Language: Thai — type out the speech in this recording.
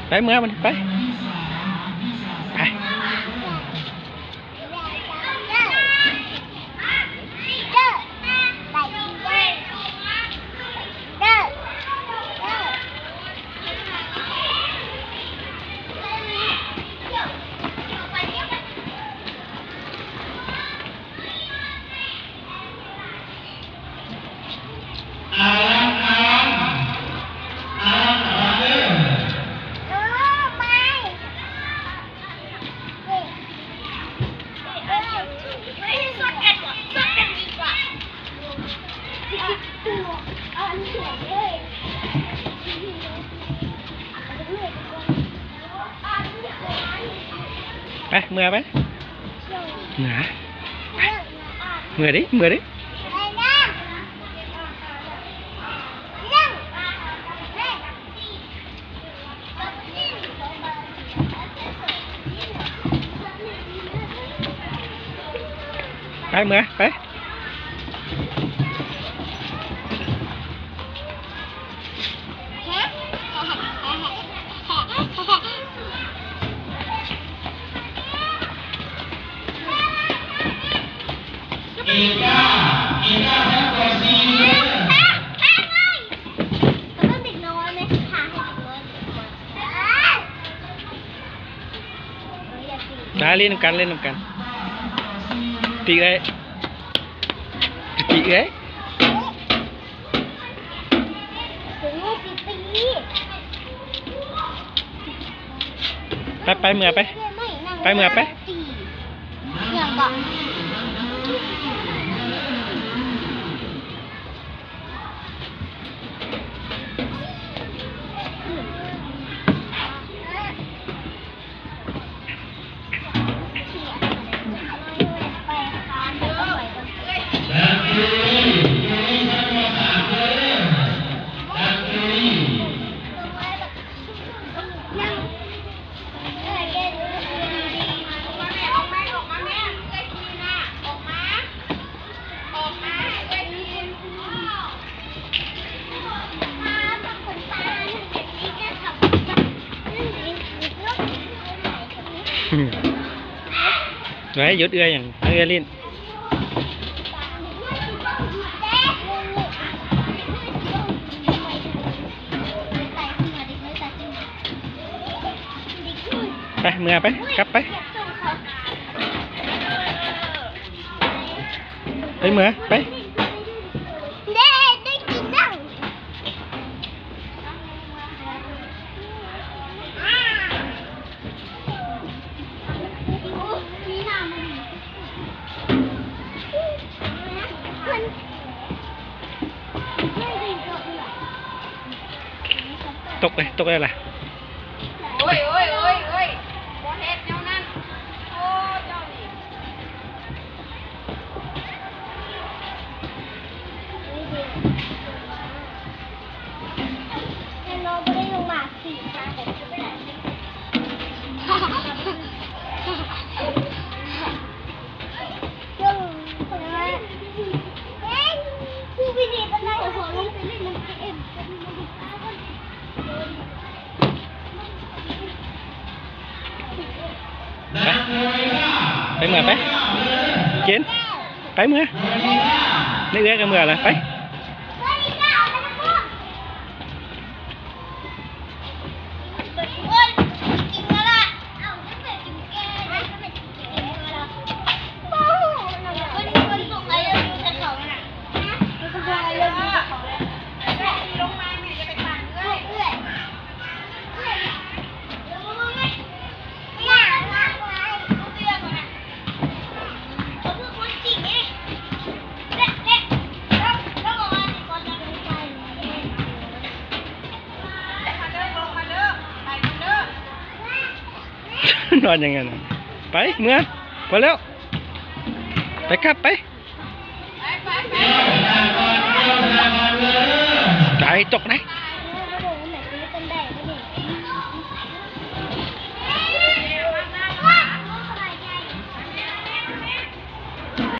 ไปเมื่อมันไปไปเมื่อไปเหนือเมื่อดิเมื่อดิไปเมื่อไปได้เล่นกันเล่นกันตีเลยตีเลยไปเมื่อไปเมื่อไปไว้หยุดเอื้อยอย่างเอื้อยลิ้นไปเมื่อไปกลับไปเมื่อไปตกเลยล่ะโอ้ยบอเฮ็ดแนวนั้นโอ้เจ้านี่เราไม่ได้ลงมาสี่มาแต่จะไปไหนผู้วินิจฉัยอะไรของลงไปเล่นน้ำเอ็มไปเมื่อไปกินไปเมื่อนี่เอื้อกันเมื่อเลยไปนอนยังไงนะไปเมื่อพอแล้วไปครับไปไก่ตกไหน